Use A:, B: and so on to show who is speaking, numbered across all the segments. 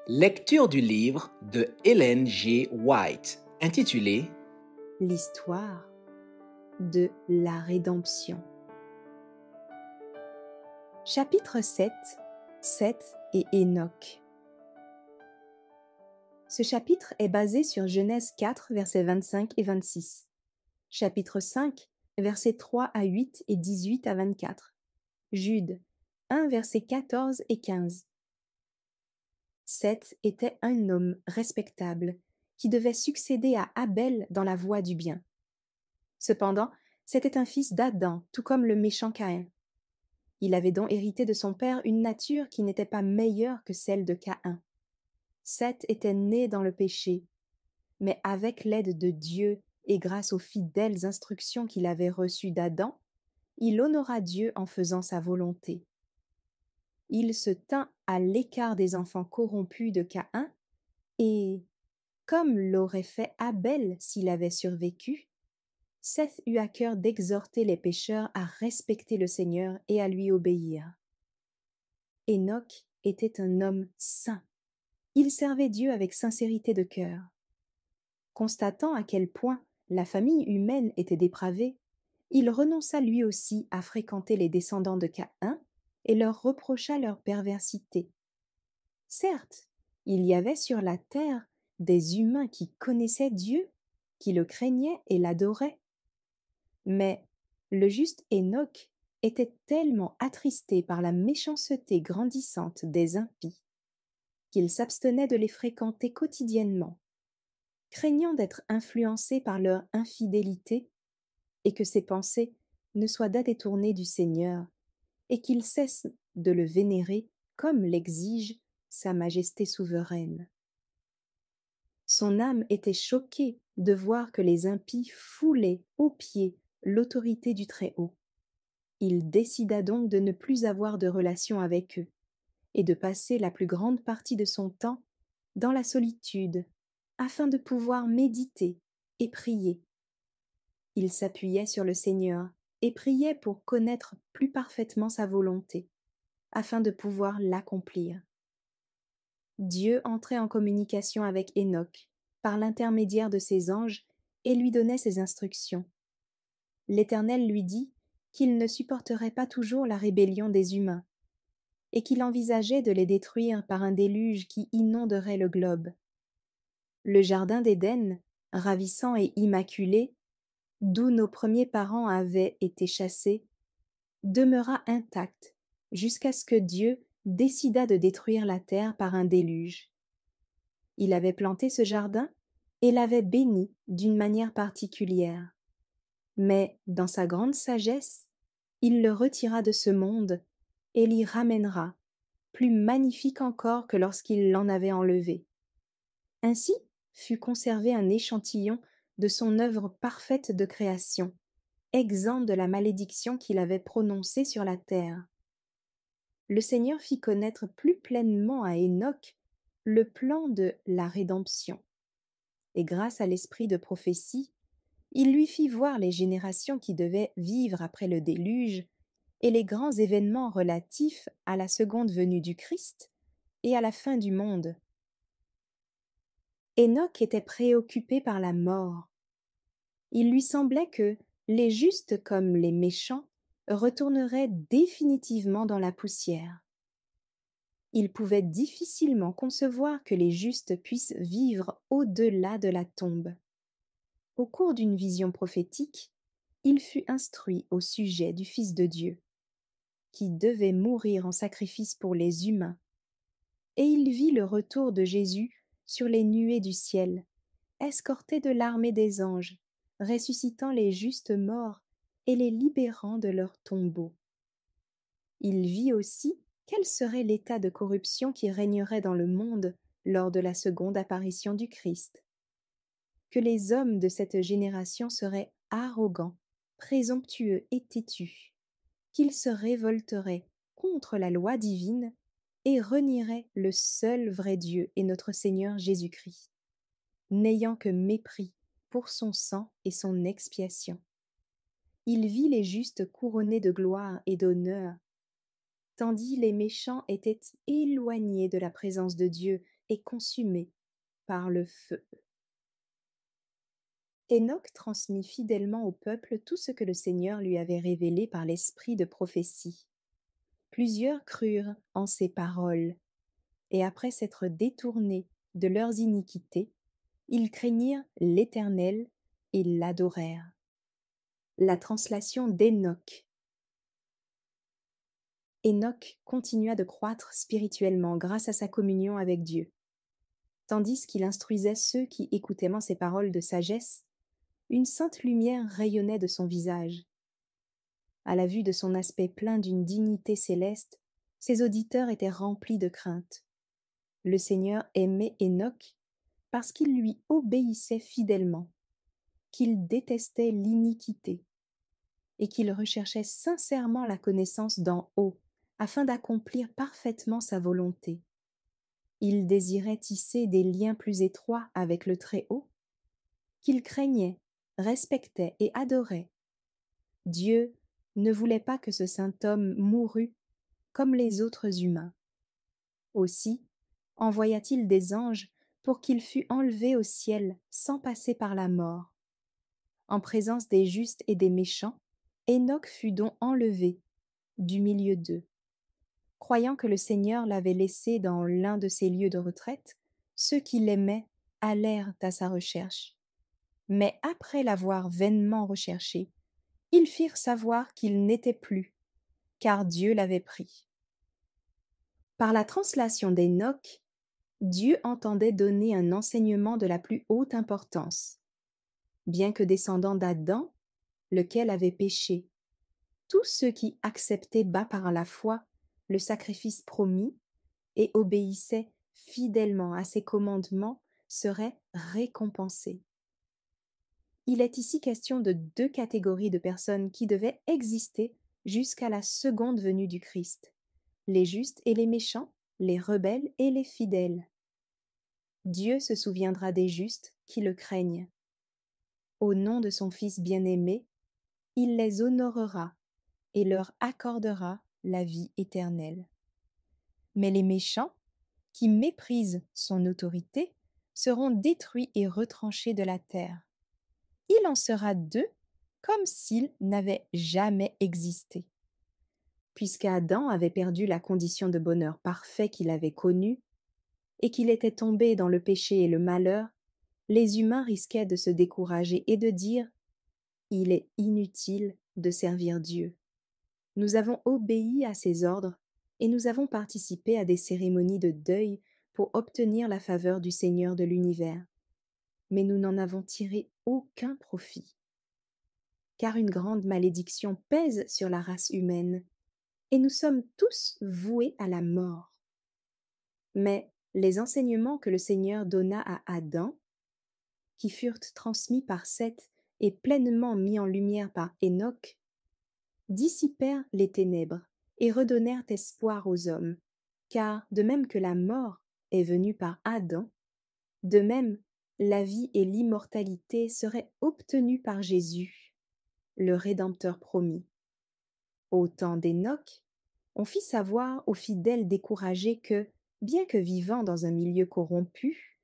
A: Lecture du livre de Ellen G. White, intitulé
B: L'histoire de la rédemption. Chapitre 7. Seth et Enoch. Ce chapitre est basé sur Genèse 4, versets 25 et 26. Chapitre 5, versets 3 à 8 et 18 à 24. Jude 1, versets 14 et 15. Seth était un homme respectable qui devait succéder à Abel dans la voie du bien. Cependant, c'était un fils d'Adam, tout comme le méchant Caïn. Il avait donc hérité de son père une nature qui n'était pas meilleure que celle de Caïn. Seth était né dans le péché, mais avec l'aide de Dieu et grâce aux fidèles instructions qu'il avait reçues d'Adam, il honora Dieu en faisant sa volonté. Il se tint à l'écart des enfants corrompus de Caïn, et, comme l'aurait fait Abel s'il avait survécu, Seth eut à cœur d'exhorter les pécheurs à respecter le Seigneur et à lui obéir. Enoch était un homme saint. Il servait Dieu avec sincérité de cœur. Constatant à quel point la famille humaine était dépravée, il renonça lui aussi à fréquenter les descendants de Caïn et leur reprocha leur perversité. Certes, il y avait sur la terre des humains qui connaissaient Dieu, qui le craignaient et l'adoraient. Mais le juste Enoch était tellement attristé par la méchanceté grandissante des impies qu'il s'abstenait de les fréquenter quotidiennement, craignant d'être influencé par leur infidélité et que ses pensées ne soient détournées du Seigneur et qu'il cesse de le vénérer comme l'exige sa majesté souveraine. Son âme était choquée de voir que les impies foulaient aux pieds l'autorité du Très-Haut. Il décida donc de ne plus avoir de relation avec eux et de passer la plus grande partie de son temps dans la solitude afin de pouvoir méditer et prier. Il s'appuyait sur le Seigneur et priait pour connaître plus parfaitement sa volonté afin de pouvoir l'accomplir. Dieu entrait en communication avec Enoch par l'intermédiaire de ses anges et lui donnait ses instructions. L'Éternel lui dit qu'il ne supporterait pas toujours la rébellion des humains, et qu'il envisageait de les détruire par un déluge qui inonderait le globe. Le jardin d'Éden, ravissant et immaculé, d'où nos premiers parents avaient été chassés, demeura intact jusqu'à ce que Dieu décida de détruire la terre par un déluge. Il avait planté ce jardin et l'avait béni d'une manière particulière. Mais, dans sa grande sagesse, il le retira de ce monde et l'y ramènera, plus magnifique encore que lorsqu'il l'en avait enlevé. Ainsi fut conservé un échantillon de son œuvre parfaite de création, exempt de la malédiction qu'il avait prononcée sur la terre. Le Seigneur fit connaître plus pleinement à Enoch le plan de la rédemption. Et grâce à l'esprit de prophétie, il lui fit voir les générations qui devaient vivre après le déluge et les grands événements relatifs à la seconde venue du Christ et à la fin du monde. Enoch était préoccupé par la mort. Il lui semblait que les justes comme les méchants retourneraient définitivement dans la poussière. Il pouvait difficilement concevoir que les justes puissent vivre au-delà de la tombe. Au cours d'une vision prophétique, il fut instruit au sujet du Fils de Dieu, qui devait mourir en sacrifice pour les humains, et il vit le retour de Jésus sur les nuées du ciel, escorté de l'armée des anges, ressuscitant les justes morts et les libérant de leurs tombeaux. Il vit aussi quel serait l'état de corruption qui régnerait dans le monde lors de la seconde apparition du Christ. Que les hommes de cette génération seraient arrogants, présomptueux et têtus, qu'ils se révolteraient contre la loi divine et renieraient le seul vrai Dieu et notre Seigneur Jésus-Christ, n'ayant que mépris pour son sang et son expiation. Il vit les justes couronnés de gloire et d'honneur, tandis les méchants étaient éloignés de la présence de Dieu et consumés par le feu. Enoch transmit fidèlement au peuple tout ce que le Seigneur lui avait révélé par l'esprit de prophétie. Plusieurs crurent en ses paroles, et après s'être détournés de leurs iniquités, ils craignirent l'Éternel et l'adorèrent. La translation d'Enoch. Enoch continua de croître spirituellement grâce à sa communion avec Dieu. Tandis qu'il instruisait ceux qui écoutaient ses paroles de sagesse, une sainte lumière rayonnait de son visage. À la vue de son aspect plein d'une dignité céleste, ses auditeurs étaient remplis de crainte. Le Seigneur aimait Enoch parce qu'il lui obéissait fidèlement, qu'il détestait l'iniquité et qu'il recherchait sincèrement la connaissance d'en haut afin d'accomplir parfaitement sa volonté. Il désirait tisser des liens plus étroits avec le Très-Haut, qu'il craignait, respectait et adorait. Dieu ne voulait pas que ce saint homme mourût comme les autres humains. Aussi envoya-t-il des anges pour qu'il fût enlevé au ciel sans passer par la mort. En présence des justes et des méchants, Enoch fut donc enlevé du milieu d'eux. Croyant que le Seigneur l'avait laissé dans l'un de ses lieux de retraite, ceux qui l'aimaient allèrent à sa recherche. Mais après l'avoir vainement recherché, ils firent savoir qu'il n'était plus, car Dieu l'avait pris. Par la translation d'Enoch, Dieu entendait donner un enseignement de la plus haute importance. Bien que descendant d'Adam, lequel avait péché, tous ceux qui acceptaient par la foi le sacrifice promis et obéissaient fidèlement à ses commandements seraient récompensés. Il est ici question de deux catégories de personnes qui devaient exister jusqu'à la seconde venue du Christ, les justes et les méchants, les rebelles et les fidèles. Dieu se souviendra des justes qui le craignent. Au nom de son Fils bien-aimé, il les honorera et leur accordera la vie éternelle. Mais les méchants, qui méprisent son autorité, seront détruits et retranchés de la terre. Il en sera d'eux comme s'ils n'avaient jamais existé. Puisqu'Adam avait perdu la condition de bonheur parfait qu'il avait connue, et qu'il était tombé dans le péché et le malheur, les humains risquaient de se décourager et de dire « Il est inutile de servir Dieu. Nous avons obéi à ses ordres et nous avons participé à des cérémonies de deuil pour obtenir la faveur du Seigneur de l'univers. Mais nous n'en avons tiré aucun profit. Car une grande malédiction pèse sur la race humaine, et nous sommes tous voués à la mort. » Mais les enseignements que le Seigneur donna à Adam, qui furent transmis par Seth et pleinement mis en lumière par Enoch, dissipèrent les ténèbres et redonnèrent espoir aux hommes, car de même que la mort est venue par Adam, de même la vie et l'immortalité seraient obtenues par Jésus, le Rédempteur promis. Au temps d'Enoch, on fit savoir aux fidèles découragés que, bien que vivant dans un milieu corrompu,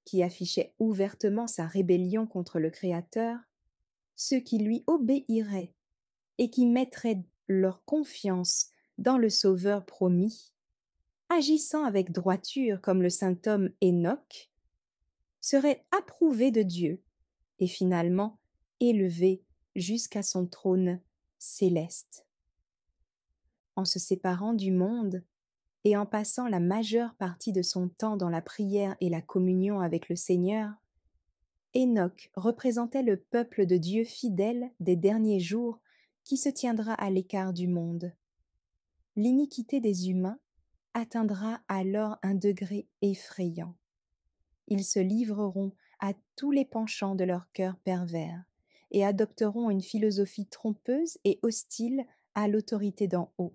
B: qui affichait ouvertement sa rébellion contre le Créateur, ceux qui lui obéiraient et qui mettraient leur confiance dans le Sauveur promis, agissant avec droiture comme le saint homme Enoch, seraient approuvés de Dieu et finalement élevés jusqu'à son trône céleste. En se séparant du monde et en passant la majeure partie de son temps dans la prière et la communion avec le Seigneur, Enoch représentait le peuple de Dieu fidèle des derniers jours qui se tiendra à l'écart du monde. L'iniquité des humains atteindra alors un degré effrayant. Ils se livreront à tous les penchants de leur cœur pervers et adopteront une philosophie trompeuse et hostile à l'autorité d'en haut.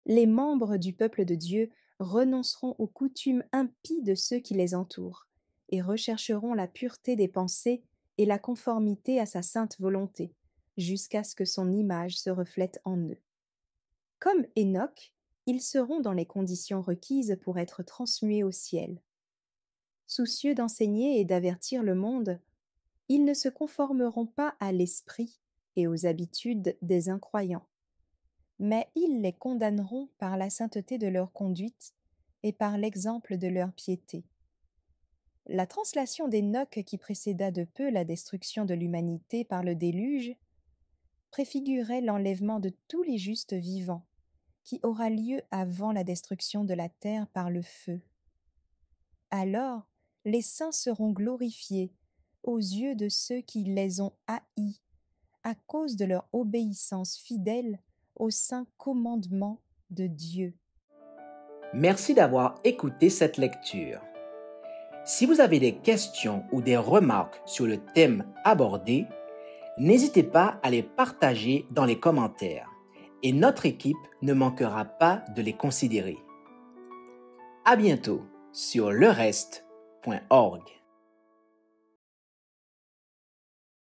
B: Les membres du peuple de Dieu renonceront aux coutumes impies de ceux qui les entourent et rechercheront la pureté des pensées et la conformité à sa sainte volonté, jusqu'à ce que son image se reflète en eux. Comme Enoch, ils seront dans les conditions requises pour être transmués au ciel. Soucieux d'enseigner et d'avertir le monde, ils ne se conformeront pas à l'esprit et aux habitudes des incroyants, mais ils les condamneront par la sainteté de leur conduite et par l'exemple de leur piété. La translation d'Enoch qui précéda de peu la destruction de l'humanité par le déluge préfigurait l'enlèvement de tous les justes vivants, qui aura lieu avant la destruction de la terre par le feu. Alors, les saints seront glorifiés aux yeux de ceux qui les ont haïs à cause de leur obéissance fidèle aux saints commandements de Dieu.
A: Merci d'avoir écouté cette lecture. Si vous avez des questions ou des remarques sur le thème abordé, n'hésitez pas à les partager dans les commentaires et notre équipe ne manquera pas de les considérer. À bientôt sur lereste.org.